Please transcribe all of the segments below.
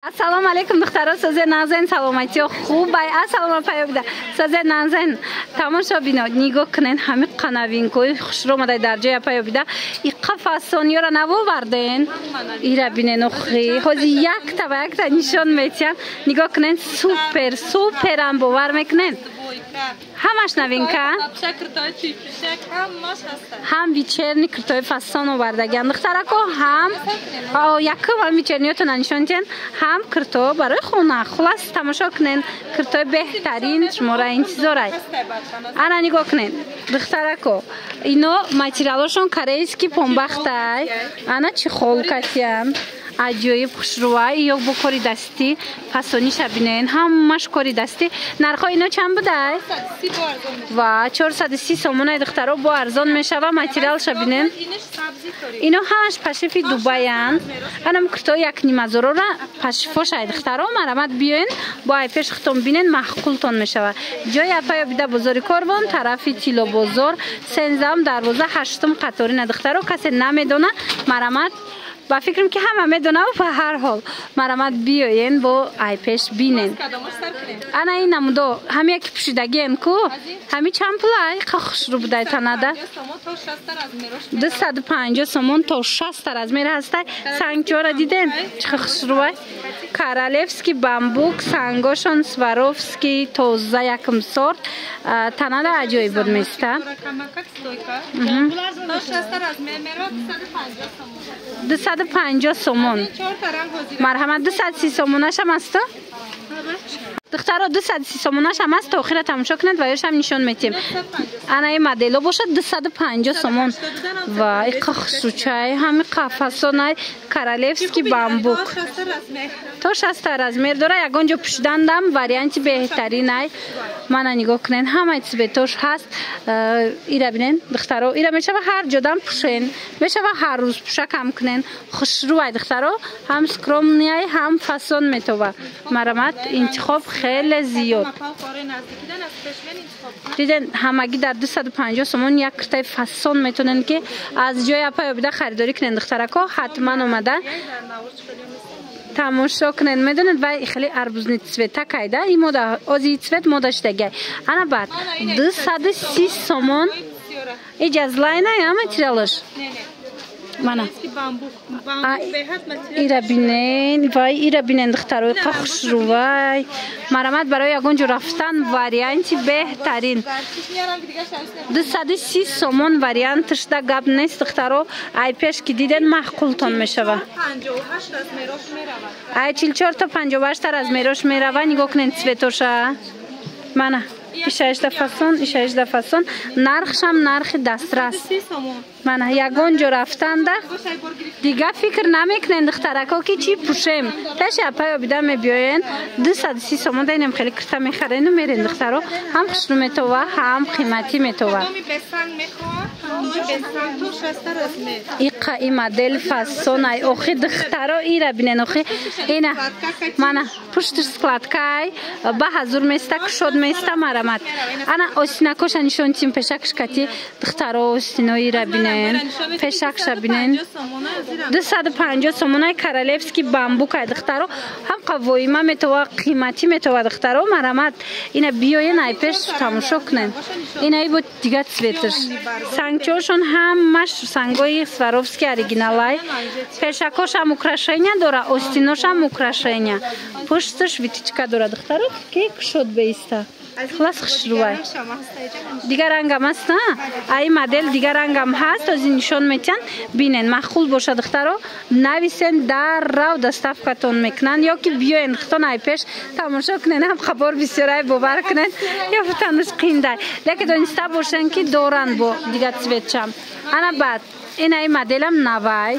Ассалому алейкум духтаро, сазе назен саломати хуб ай ассалому пайобида сазе назен тамошо бино нигоҳ кунен ҳами қанавинкои хушромадай дар ҷоя пайобида иққа фасонёра навоварден ира бинен охи ҳози якта нишон метиҳам нигоҳ кунен суперам бовар мекунен ҳамаш новинка ҳам вечерни киртои фасон овардагиам духтарако ҳам якум ҳам вечерниётона нишон диҳен ҳам кирто барои хона хулас тамошо кунен киртои беҳтарин шумора интизорай ана нигоҳ кунен духтарако ино материалошон корейский помбахтай ана чӣ холкатиам аҷоиб хушрӯай ё бо кори дастӣ фасониша бинен ҳамаш кори дастӣ нархҳои ино чанд будай ва 430 сомонаи духтаро бо арзон мешава материалша бинен ино ҳамаш пашифи дубаянд анам киртои як нимазорора пашифошай духтаро марамат биёен бо айпеш хитон бинен маҳқултон мешава ҷои апаё бида бозори корвон тарафи тило бозор 16 дарвоза 8 қаторина духтаро касе намедона марамат ба фикрам ки ҳама медонам ба ҳар ҳол марамат биёен бо айпеш бинен ана ин намудо ҳами яки пӯшидагием ку ҳами чанд пулай хушрӯ будай танада 250 сомон то 60 размер ҳастай сангчора диден чӣ хушрӯай королевский бамбук сангошон сваровский тоза якум сорт танада аҷоиб буд места 250 сомон марҳамат 230 сомонашам асту духтаро 230 сомонашам аст то охира тамошо кунед ва ёшам нишон метиҳем ана ин модело бошад 250 сомон ва иқа хушрӯчай ҳами қафасонай королевский бамбук то 60 размер дора ягон ҷо пӯшидандам варианти беҳтаринай мана нигоҳ кунен ҳамаи цветош ҳаст ира бинен духтаро ира мешава ҳар ҷодам пӯшен мешава ҳар рӯз пӯшакам кунен хушрӯай духтаро ҳам скромнияй ҳам фасон метова марамат интихоб хеле зиёд диден ҳамагӣ дар 250 сомон як киртаи фасон метонен ки аз ҷои апаё бида харидорӣ кунен духтарако ҳатман омада тамошо кунен медонед вай хеле арбузни цвета кайда и мода ози цвет мода шидагиай ана баъд 230 сомон иҷазлайна я материалош мана ира бинен вай ира бинен духтаро иқа хушрӯвай марамат барои ягон ҷо рафтан варианти беҳтарин 230 сомон вариантш да гап нест духтаро айпеш ки диден маҳқултон мешава ай 44 то 58 размерош мерава нигоҳ кунен цветоша мана ишаишда фасон нархшам нархи дастрас мана ягон ҷо рафтанда дига фикр намекунен духтарако ки чӣ пӯшем пеши апаё бида мебиёен 230 сомон дайнем хеле кирта мехарену мерен духтаро ҳам хушрӯ метова ҳам қиматӣ метова иқа и модел фасонай охи духтаро ира бинен охи ина мана пуштиш складкай ба ҳазур места кушод места марамат ана остинакоша нишон тим пешакш кати духтаро остино ира бинен пешакша бинен 250 сомонай королевский бамбукай духтаро ҳам қавоима метова қиматӣ метова духтаро марамат ина биёен айпеш тамошо кунен ина и бо дига цветш сангчошон ҳамаш сангои сваровский оригиналай пешакошам украшения дора остиношам украшения пуштш витичка дора духтаро ки кушод беиста хулас хушрӯвай дигар рангам аст на ай модель дигар рангам ҳаст ози нишон метиҳанд бинен маъқул боша духтаро нависен даррав доставкатон мекунанд ё ки биёен хитон айпеш тамошо кунен ҳам хабор бисёрай бовар кунен ё футануш қиндай лекин дониста бошен ки доранд бо дигар цветчам ана баъд ин ай моделам навай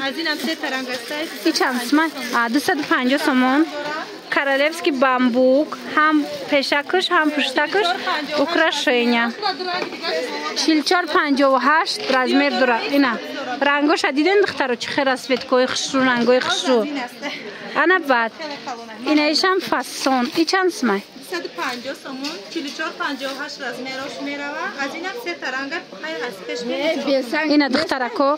и чанд сомон 250 сомон королевский бамбук ҳам пешакаш ҳам пуштакаш украшения 44-58 размер дора ина рангоша диден духтаро чӣ хел расветкои хушрӯ рангои хушрӯ ана баъд инаишам фасон и чанд сомон 250 سومون 44 58 размерош мерава аз инам се таранга хай ҳаст пеш мебисанд ина духтарако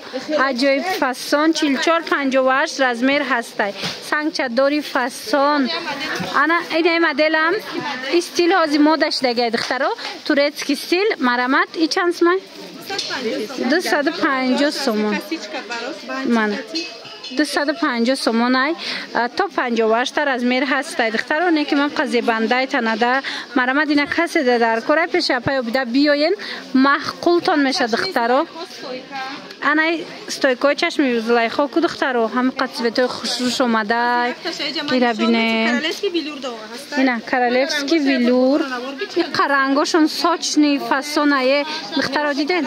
аҷоиб фасон 44 58 размер ҳастай сангчадори фасон ана ина моделам стил ҳози модаш дагай духтаро турецкий стил марамат и чанд сомон 250 сомон мана 250 сомон ай то 58 размер ҳастай духтаро не ки ман қазебандай танада марамад ина касе дар кора пеша паё бида биёен маҳқултон меша духтаро анай стойкой чашми зулайхо ку духтаро ҳам қацветои хушруш омадай ира бинен ина королевский велюр и қарангошон сочни фасон ае духтаро диден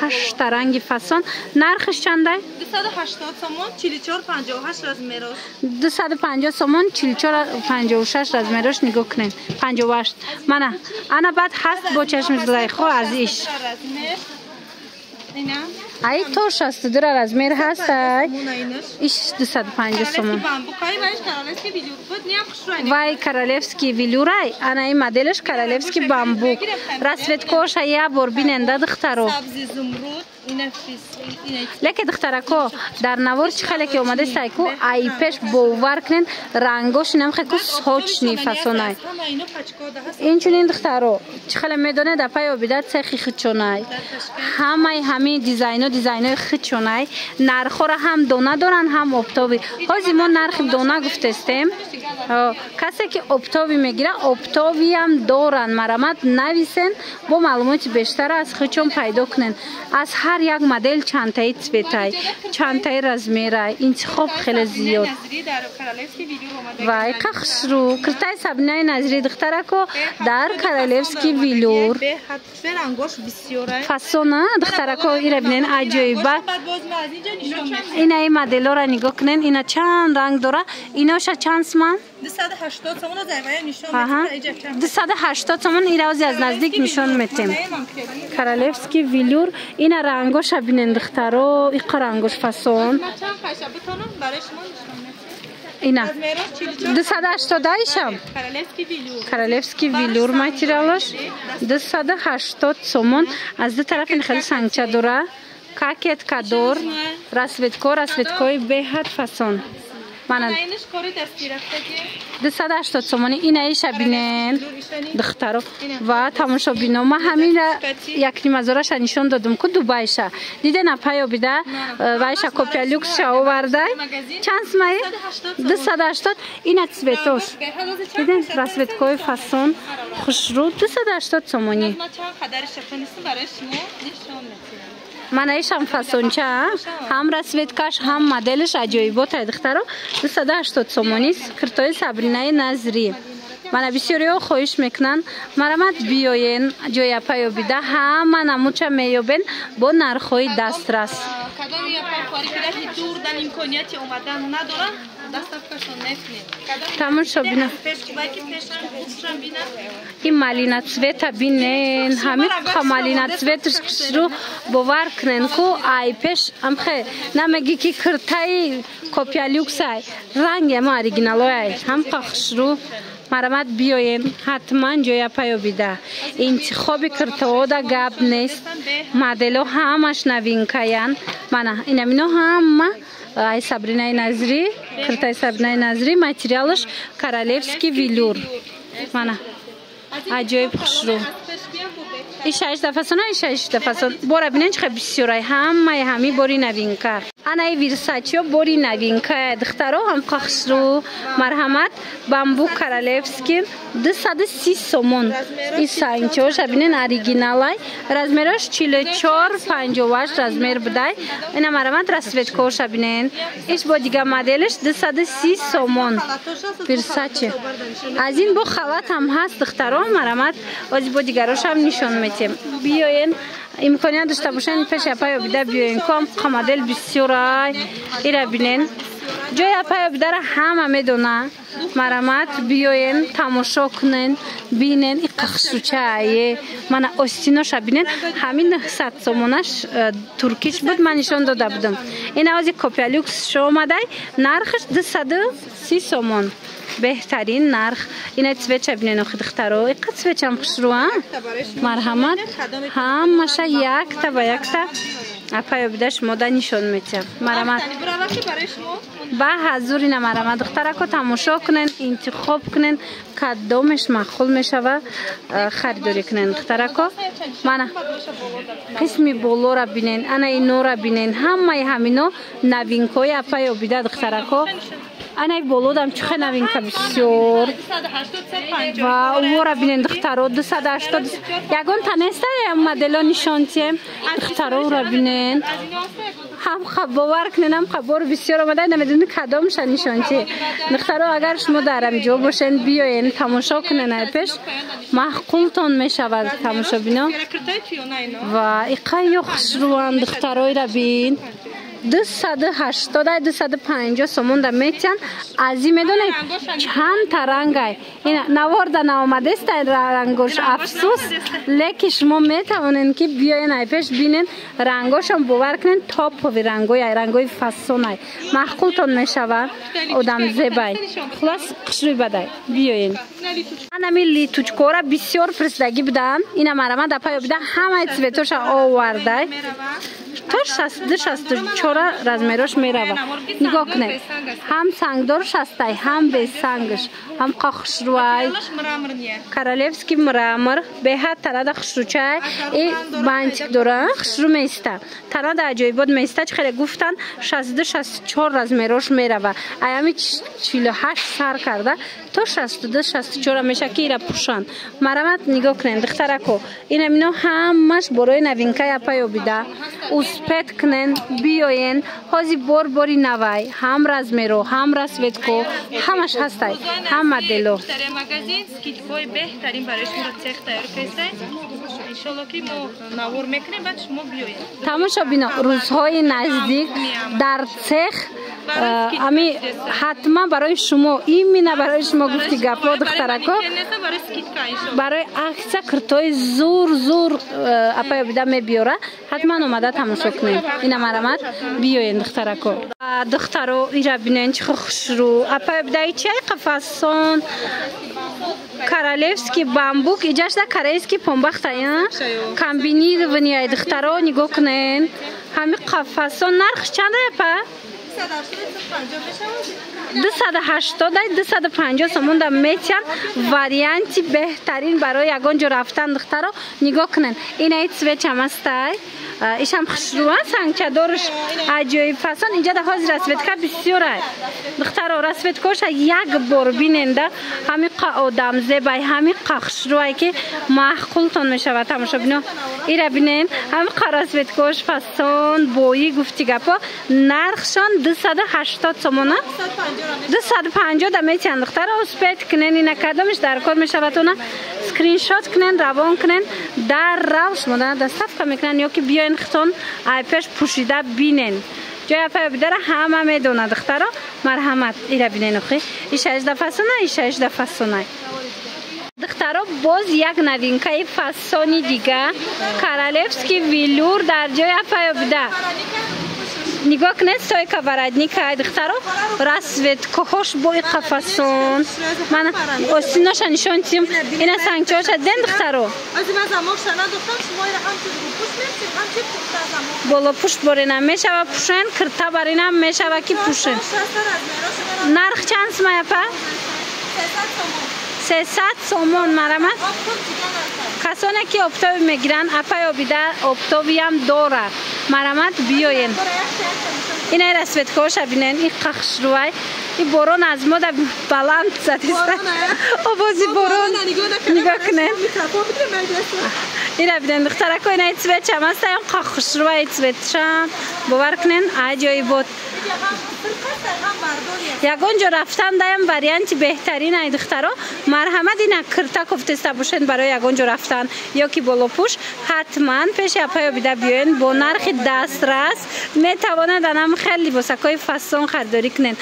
8 ранги фасон нархиш чандай 280 сомон 44 58 размерош 250 сомон 44 56 размерош нигоҳ кунед 58 мана ана баъд ҳаст бо чашми зулайхо аз иш ай то 62 размер ҳаст ай иш 250 сомон вай королевский велюр ай ана ин моделиш королевский бамбук расветкош я бор биненда духтаро леки духтарако дар навор чи хеле ки омаде сайку ай пеш бовар кунен рангош инам хеку сочни фасонай инчунин духтаро чи хеле медоне да пай обида цехи хичонай ҳамаи ҳамин дизайнои хичонай нархора ҳам дона доран ҳам обтоби ҳози мо нархи дона гуфтестем касе ки обтоби мегира обтобиам доран марамат нависен бо маълумоти бештар аз хичон пайдо кунен аз ҳар як модел чандтаи цветай чандтаи размерай интихоб хеле зиёд вай қахшру киртай сабинаи назри духтарако дар королевский велюр фасона духтарако ира бинен аҷоиба инаи моделора нигоҳ кунен ина чанд ранг дора иноша чанд сомон 280 сомон аз айвая нишон метем 280 сомон ираози аз наздик нишон метем королевский велюр ина рангоша бинен духтаро иқа рангош фасон ина 280 ишам королевский велюр материалош 280 сомон аз ду тараф ин хеле сангча дора кокетка дор расветкои беҳад фасон мана 280 сомони инаиша бинен духтаро ва тамошобино ма ҳамин якнимазораша нишон додум ку дубайша дидена паё бида вайша копия люксша овардай чанд сомаи 280 ина цветош диден расветкои фасон хушрӯ 280 сомони манаишам фасонча ҳам расветкаш ҳам моделиш аҷоиботай духтаро 280 сомонист киртои сабринаи назри мана бисёриҳо хоҳиш мекунанд марамат биёен ҷоя паёбида ҳама намудша меёбен бо нархҳои дастрас тамошобина ин малина цвета бинен ҳами қа малина цветшру бовар кунен ку ай пеш амхе намеги ки киртаи копия люксай ранги ама оригиналояй ҳам қахшру марамат биёен ҳатман ҷоя паёбида интихоби киртаода гап нест модело ҳамаш новинкаян мана инамино ҳама ай сабринаи назри киртаи сабринаи назри материалаш королевский велюр мана аҷоиб хушрӯ иша 18 фасон иша 18 фасон бора бинен чиқа бисёрай ҳамаи ҳами бори новинка анаи версачио бори новинка духтаро ҳам қахшрӯ марҳамат бамбук королевский 230 сомон и санчоша бинен оригиналай размерош 44 58 размер будай ина марҳамат расветкоша бинен иш бо дига моделиш 230 сомон версачи аз ин бо халат ҳам ҳаст духтаро марҳамат ози бо дигарошам нишон метем биёен имконият дошта бошен пеши паёбида биёен ком қа модел бисёрай ира бинен جای اپای بدر همه میدونه مرامت بیاین تماشا کنین بینین این قخشوچه ایه من آستیناش بینین همین 100 سومونش ترکیش بود من نشان داده بودم این از کاپیالوکس شو اومده نرخش 230 سومون بهترین نرخ این سویچ بینین آخه دخترو این قد سویچ هم خوش رو مرحمت همشه یک تا با یک تا اپای بدش ماده نشان میتیم مرحمت با حضور این مرحمت دختره که تماشا کنین انتخاب کنین کدامش معقول میشه و خریداری کنین دختره که من قسمی بولو را بینین انا اینو را بینین همه همینو نوینکای اپای بده دختره که انا بولودم چه نوینکا بسیار و او را بینین دخترو 280 یگان تنسته مدل نشانتیم دخترو را بینین هم خبر کنین هم خبر بسیار آمده نمیدونی کدامش نشانتی دخترو اگر شما در اینجا باشین بیاین تماشا کنین پیش معقولتون میشود تماشا بینم و ایقای خوش روان دختروی را بین 280 250 سومون در میتین از این میدونه چند تا رنگ های این نوارده آمده است رنگوش افسوس لیکن شما میتونین که بیاین ای پیش بینین رنگاش هم باور کنین تاپ و رنگای فسون های معقولتون میشود آدم زیبای خلاص قشروی بدای بیاین انمی لیتوچکورا بسیار فرستگی بدن این مرمه دپای بده همه سویتوش آورده تا 64 رزمیروش میروه نگاه کنید هم سنگدار شسته هم به سنگش هم خشروی کارالفسکی مرامر به حد تنها خشروچه ای بانچک داره خشرو میسته تنها عجایبات میسته چه خیلی گفتن 64 رزمیروش میروه ایامی 48 سر کرده تا 64 میشه که ایره پوشان مرامت نگاه کنید دختره کو این امینو همش برای نوینکای اپای بیده اسپت کنن بیاین هازی باری نوای هم رزمیرو هم رسویتکو همش هستای هم مدلو در مغازین سکیت‌های بهترین برای شما تیغ تیار کردیم انشالله که ما نوار میکنیم بعد شما بیاین تماشا بینا روزهای نزدیک در تیغ امی حتما برای شما این مینه برای شما گفتی گپا دخترکو برای عکس کرتای زور اپای بیده میبیاره حتما اومده تماشا کنیم این مرامت بیاین دخترکو دخترو ایرا بینین چه خوش رو اپای بیده چه قفصان کارالفسکی بامبوک ایجاش ده کارایسکی پنبخت ها کمبینی ونیای دخترو نگاه کنین همین قفصان نرخ چنده اپا 280 250 سومون در میتین واریانتی بهترین برای یگان جو رفتن دخترو نگاه کنن این ایت سویچ هم هستای ایش هم خشروان سنگچه دارش عجایب فسان اینجا ده حاضر رسویتکا بسیار های دخترو رسویتکاش یک بار بیننده همین آدم زیبای همین خشروهایی که معقولتون میشه و تماشا بینو ایره بینین همین رسویتکاش فسان بایی گفتی گپا نرخشان 280 سومونه 250 در میتین دخترو اسپیت کنین این کدامش در کار میشه و تونه سکرین شات کنین روان کنین در روش مدن دستف که میکنن یا که بیاین خطان پیش پوشیده بینین جای اپای بدره همه میدونه دخترا مرحمت ایره بینین اخی ایش 18 فسونه ایش 18 فسونه دخترا باز یک نوینکای فسانی دیگه کارالفسکی ویلور در جای اپای بده نگاه کنید سایکا ورادنیکا دخترو رسویت کهوش بوی قفصون من استیناش نشان تیم اینا سنگچه‌اش دن دخترو بالا پشت برینم میشه و پوشن کرتا برینم میشه و کی پوشن نرخ چند سمایه پا 300 سومون مرامت کسانی که اپتاوی میگیرن اپای آبیده اپتاوی هم داره مرامت بیاین این ای رسویتکاش بینین این قخش روی این باران از ما در بلند زدیسته آوازی باران نگاه کنین این را بینین دخترکو این ای سویت هم هسته این قخش روی سویتشم باور کنین عجایی بود یگان جا رفتن دایم وریانت بهترین ای دخترا مرحمت اینا کرتا کوفتستا باشن برای یگان جا رفتن یا کی بالا پوش حتما پیش اپا بیدا بیاین با نرخ دسترس میتوانند انم خیلی لباسای فسون خریداری کنن.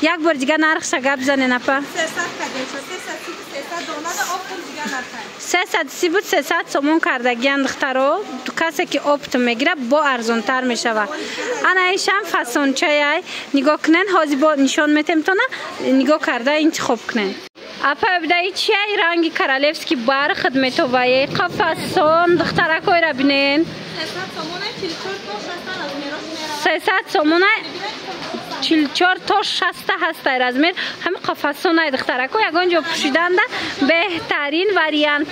یک بار دیگه نرخش گپ بزنین اپا 330 بود 300 سومون کردگیان دخترو کسی که اپت میگیره با ارزون تر میشوه. انا ایشم فسون چای نگاه کنن حاضی با نشان میتیم تو نه نگاه کرده انتخاب کنن. اپا بدای چی رنگی کارالفسکی بار خدمتو وای قفسون دخترکوی را بینین 300 سومونه 44 تا 60 هست رزمیر همه قفسون دخترکو یگان جا پوشیدن ده بهترین وریانت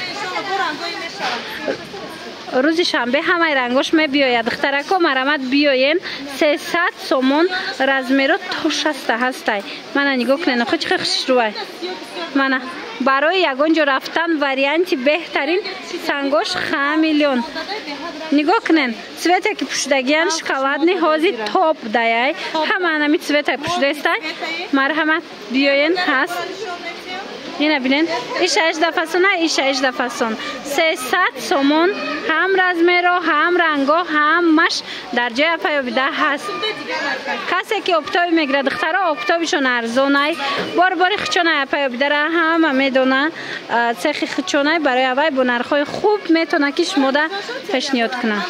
روز شنبه همه رنگاش می بیاید دخترکو مرمت بیاین 300 سومون رزمیرو تا 60 هست من نگاه کنین خود چه خوش روی من برای یگان جا رفتن وریانت بهترین سنگاش 5 میلیون نگاه کنین سویته که پوشیدگیان شکلادنی حاضی توپ دایای همه نمی سویته پوشیده است مرحمت بیاین هست اینا بینین ایش 18 فسون ایش 18 فسون 300 سومون هم رزمیرو هم رنگا هم مش در جای اپا بیده هست کسی که اپتاوی میگره دخترها اپتاویشون ارزونه بار خچونه اپا بیده را هم میدونه سخی خچونه برای اوای با نرخای خوب میتونه که شما ده پیشنهاد کنه.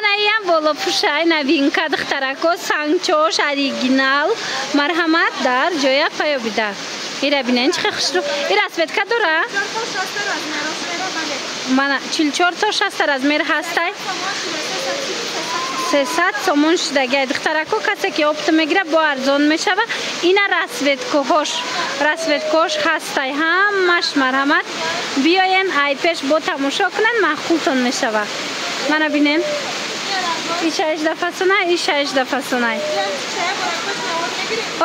انا ایم بالا پوشای نوینکا دخترکو سانگچوش اوریجینال مرحمت در جای پای بیده ایره بینین چه خوش رو ایره اسبت که دوره؟ 44 تا 60 رزمیر هسته 300 سومون شدگه دخترکو کسی که اپت میگیره با ارزون میشه و اینا رسویتکوش هسته همش مرحمت بیاین ای پیش با تماشا کنن مخولتون میشه و منو بینین ایش 18 فسونه ایش 18 فسونه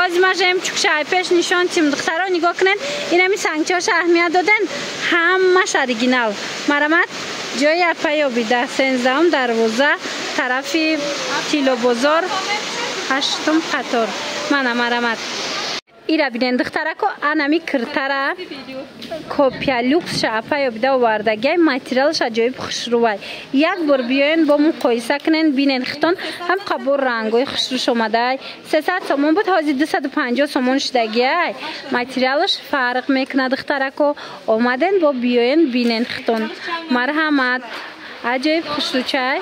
از ماجم چوکش ای پیش نشان تیم دخترها نگاه کنن اینا می سنگچاش اهمیت دادن همش اوریجینال مرحمت جای اپا بیده 13 دروازه طرفی تیلو بازار 8 قطار مرحمت ایرا بینن دخترکو انمی کرتره کپیا لوکس شاپای بیده وردگی ماتریالش عجیب خوش روی یک بار بیاین با مقایسه کنن بینن ختون هم قبول رنگای خوش روش اومده 300 سومون بود حاضی 250 سومون شدگی ماتریالش فرق میکنه دخترکو اومدن با بیاین بینن ختون مرحمت عجیب خوش رو چای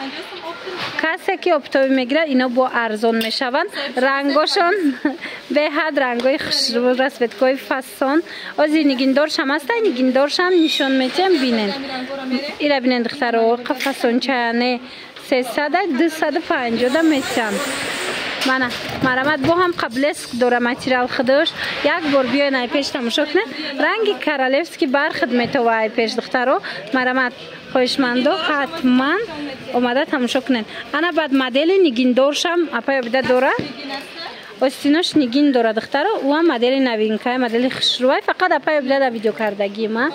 کسی که اپتاوی میگیره اینا با ارزون میشون رنگاشون به حد رنگای خوشرو رسویتکای فسون از نگیندارش هم هست نگیندارش هم نشون میتیم بینن ایره بینن دخترو فسون چایانه 300 250 میتیم مرمت با هم قبل است دوره ماتریال خودش یک بار بیاین ای پیش تماشا کنه رنگی کارالفسکی بر خدمت و ای پیش دخترو مرمت خوشمندو حتما اومده تماشا کنن انا بعد مدل نگیندارشم اپا بیده دوره استیناش نگین داره دختره و هم مدل نوینکه مدل خوشروی فقط اپا بیده در ویدیو کردگی ما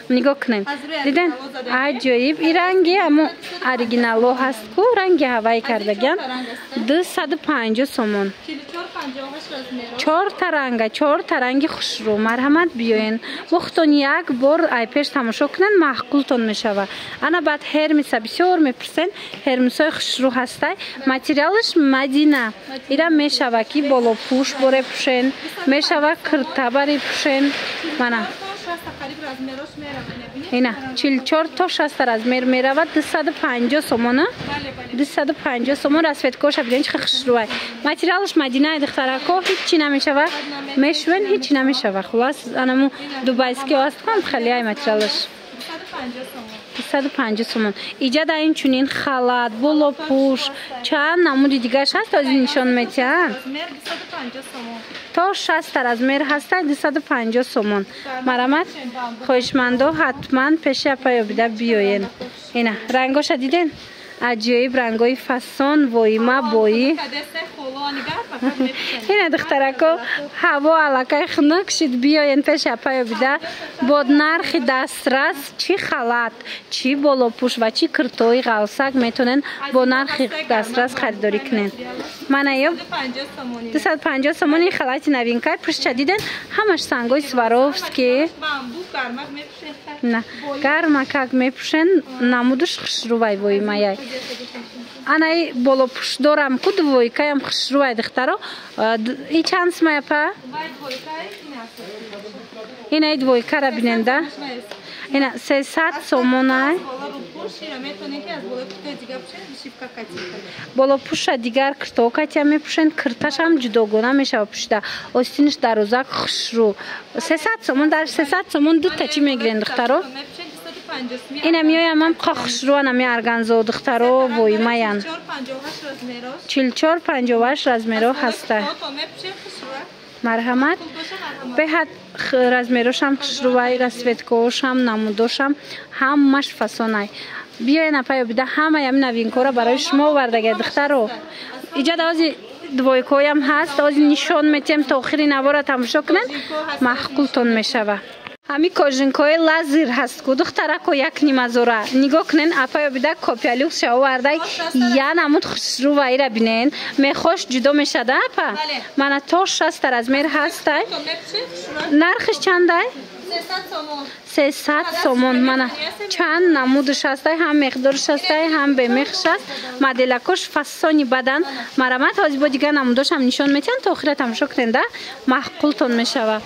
نگاه کنین دیدن عجیب این رنگی اما اوریجینالو هست کو رنگی هوایی کردگیان 250 سومون 4 تا رنگ خوشرو مرحمت بیاین وقتون یک بار ای پیش تماشا کنن معقولتون میشوه انا بعد هرمیس بسیار میپرسن هرمیسای خوشرو هسته ماتریالش مدینه ایرا میشوه که بالا پوش باره پوشن میشوه کرتا باره پوشن اینا 44 تا 60 رزمیر میرود 250 سومونه 250 سومون رسویتکوش ببینید چه خوشروی ماتریالش مدینه دخترکو هیچی نمیشوه میشون هیچی نمیشوه خلاص انمو دوبایسکی است کم خیلی ای ماتریالش 250 سومون ایجاد این چونین خالات بولو پوش چند نمود دیگه هست از نشان میتین تا 60 رزمیر هست 250 سومون مرحمت خوشمندو حتما پیش اپا بیده بیاین اینا رنگاش دیدین عجیب رنگای فسون وایما بایی این دخترکو هوا علاقه خنک کشید بیاین پیش اپای بیده با نرخ دسترس چی خلات چی بالاپوش و چی کرتوی غلسک میتونن با نرخ دسترس خریداری کنن. من ایو 250 سومونی خلات نوین که پشت دیدن همش سنگای سواروفسکی نه گرمکک میپوشن نمودش خشروای وایمایای анай болопуш дорам ку двойкаям хушрувай духтаро и чанд смая па инай двойкара биненда ина 300 сомонай болопуша дигар киртокатя мепушен кирташам ҷудогона мешава пушида остиниш дарозак хушру 300 сомон дар 300 сомон дута чӣ мегирен духтаро اینا میایم هم خشروان می ارگانزو دخترو وایمایان 44-58 رزمیرو هسته مرحمت به حد رزمیروش هم خشروای رسویتکوش هم نمودوش هم مش فسونای بیاین اپای بیده همه یمی نوین کورا برای شما وردگه دخترو ایجاد آزی دویکوی هم هست آزی نشان میتیم تا آخری نوارا تماشا کنن محقولتون میشوه همی کاژنکای لازر هست کو دخترکو یک نیمازورا نگاه کنن اپای بیده کپیالوکس شو وردای یا نمود خسرو وای را بینن میخوش جدا میشده اپا من تا 60 رزمیر هست نرخش چنده 300 سومون من چند نمودش هست هم مقدارش هست هم به مخش است مدلکش فسانی بدن مرامت از با دیگه نمودش هم نشان میتین تا آخر تماشا کننده محقولتون میشوه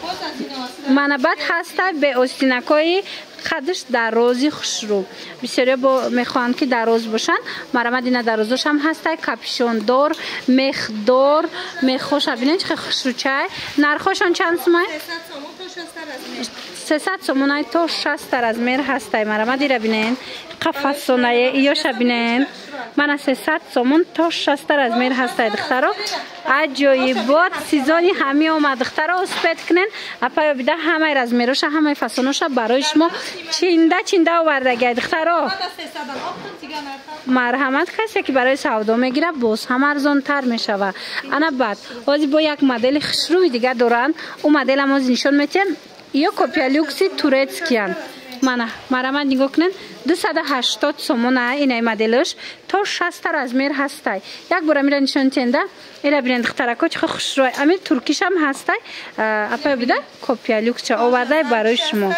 من بعد هست به استینکای خدش درازی خشرو بسیاری با میخوان که دراز باشن مرامت این درازش هم هست کپشون دار مخدار مخوش ببینید چه خشرو چای نرخشون چند سمای 300 سومونای تا 60 رزمیر هستای مرامت دیره بینین قفص سونای ایاش بینین من 300 سومون تا 60 رزمیر هستای دخترو عجایبات سیزانی همی آمد دخترو اسپیت کنین اپا بیده همه رزمیروش همه فسونوش برای شما چینده آوردگی دخترو مرحمت کسی که برای سودا میگیره باز هم ارزان تر میشوه انا بعد آزی با یک مدل خشروی دیگه دارن او مدل هم از نشان میتیم یا کپیالوکسی تورецکیان مرامت نگاه کنن 280 سومونه اینای مدلش تا 60 رزمیر هستای یک بار میره نشان تنده اینا بینند دخترکو چه خشروی امیر ترکیش هم هستای اپا بیده کپیالوکس چه آورده برای شما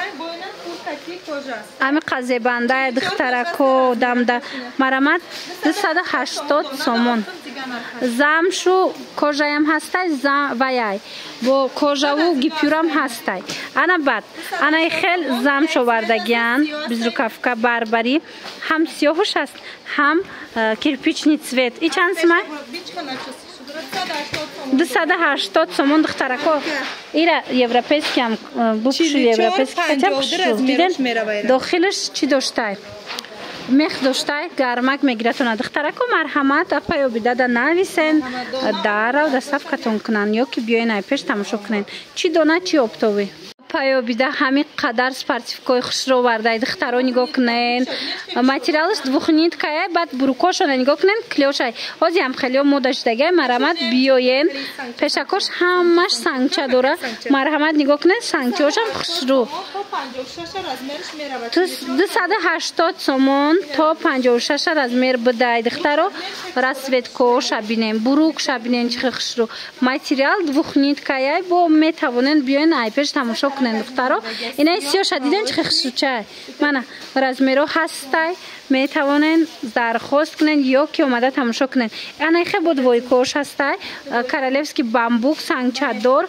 امی قضیه بنده دخترکو دمده مرامت 280 سومون زمشو کجایم هستای ویای با کجاو گیپیورم هستای انا بعد انا خیل زمشو وردگیان بزرگافکا بربری هم سیاهوش هست هم کیرپیچنی цвет ای چند سمای 280 سومون دخترکو ایره یوروپیسکی هم بکشو یوروپیسکی کچه کشو دیدن داخلش چی داشتای میخ داشتای گرمک میگیرتون دخترکو مرحمت اپا بیده دا نویسن داره و دا صفکتون کنن یا که بیاین ای پیش تماشا کنن چی دونه چی اپتوی پایو بیده همین قدر سپارتیفیکای خشرو ورده دخترو نگاه کنن ماتریالش دوخنید که بعد بروکاشو نگاه کنن کلیوشای آزی هم خیلی مودش دیگه مرحمت بیاین پیشکاش همش سنگچه داره مرحمت نگاه کنن سنگچه‌اش هم خشرو 280 سومون تا 56 رزمیر بده دخترو رسویتکوش بینیم بروکش بینیم چه خشرو ماتریال دوخنید که با میتوانن بیاین ای پیش تماشا کنن دخترو اینا سیاه شدیدن چه خشوچه من رزمیرو هستای میتوانن درخواست کنن یا که اومده تماشا کنن اینا خیلی بود وایکوش هستای کارالفسکی بامبوک سنگچه دار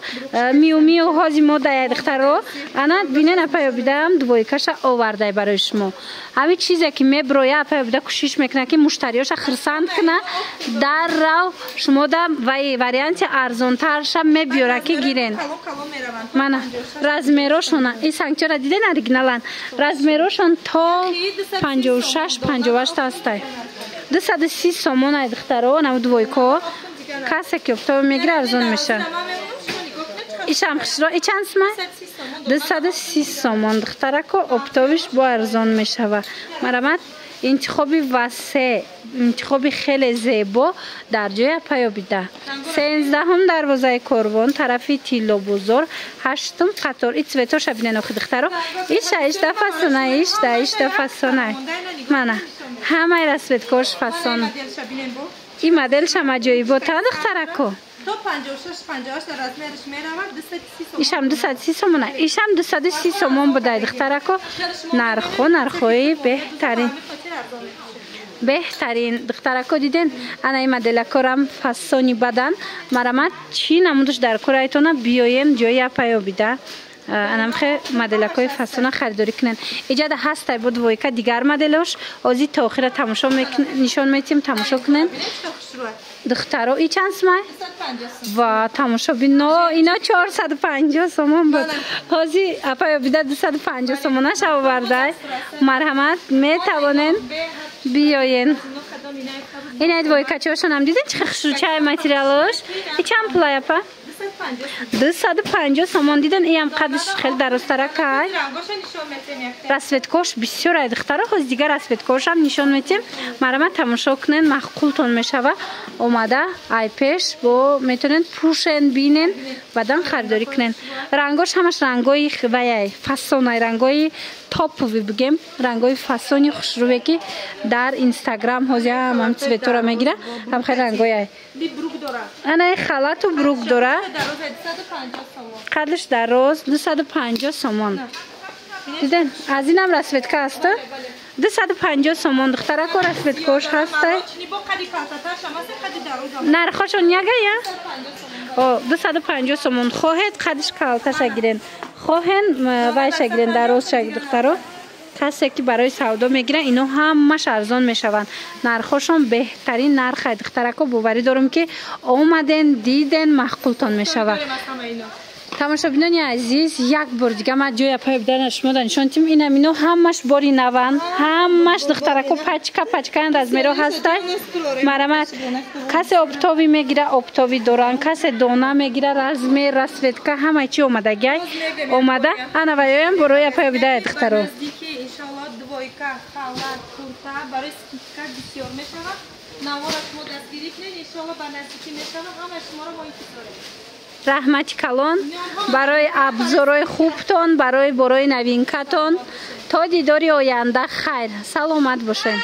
میو هازی موده دخترو انا بینن اپا بیدم دوایکش آورده برای شما همین چیزی که میبرویه اپا بیده کشیش میکنه که مشتریاش خرسند کنه در رو شما دا وریانت ارزون ترش میبیوره که گیرن من رزمیروشون این سنگچه را دیدن اریگنالن رزمیروشون تا 56-58 هسته 230 سومون های دخترو نمو دویکو کسی که افتاو میگره ارزون میشه ایشم خشرا ای چند سمه؟ 230 سومون دخترکو افتاوش با ارزون میشه و مرامت انتخابی واسه انتخابی خیلی زیبا در جای پیابیده 13 دروازه قربان طرفی تیلو بزرگ 8 قطار این سویتوش بینن اخی دخترو ایش دفعه ایش دفعه منه همه را سویت کوش فسانه این مدل شما جایی با تا دخترکو تو 56 58 در رزمرش میرود 230 ایشم 230 سومونه ایشم 230 سومون بوده دخترکو نرخوی بهترین دخترکو دیدین انا این مدل کارم فسانی بدن مرامت چی نمودش در کارایتونه بیاین جایی پیابیده انم خیلی مدلکای فسانه خریداری کنن ایجاد هست بود وایکا دیگر مدلش ازی تاخیر تماشا نشان میتیم تماشا کنن دخترها ای چند سمای؟ و تماشا بینا اینا 450 سومون بود ازی اپا بیده 250 سومونه شو برده مرحمت میتوانین بیاین این اید وایکا چهاشون هم دیدین چه خشرو چای ماتریالش ای چند پلای اپا؟ 250 سومون دیدن ایم قدش خیلی درستره که رسوتکوش بسیار ای دختره خوز دیگر رسوتکوش هم نشان میتیم مرامت تماشا کنین محقولتون میشوه اومده ای پیش با میتونین پوشن بینین بعدن خریداری کنین رنگاش همش رنگای خویه فسانه رنگای تاپوی بگیم رنگای فسانی خوشروبه که در اینستاگرام هازی هم سویتورا میگیره هم خیلی رنگای انا خلط و بروک داره قدرش در روز 250 سومون دیدن از این هم رسوتکه هسته 250 سومون دختره که رسوتکوش هسته نرخاشون یگه یا 250 سومون خواهد قدش کالتش گیرین خواهن ویش گیرین در روز شگ دختره کسی که برای سودا میگیرن اینو همش ارزان میشون نرخشون بهترین نرخ دخترکو باوری دارم که اومدن دیدن محقولتون میشوه تماشابینان عزیز یک بار دیگه ما جای پای بدن شما نشوندیم اینم اینو همش باری نوان همش دخترکو پچکا از میرو هسته مرامت کسی اپتاوی میگیره اپتاوی دوران کسی دونا میگیره رزمی رسوتکه همه چی اومده گای اومده انا ویایم برای پای بدن دخترو انشالله دویکا خالات کورتا برای سکیکا بسیار میشود نوارش ما دستگیری کنید انشالله با نزدیکی میشود همه شما رو ما انتظار رحمتی کلان برای ابزارهای خوبتون برای نوینکتون تا دیداری آینده خیر سلامت باشین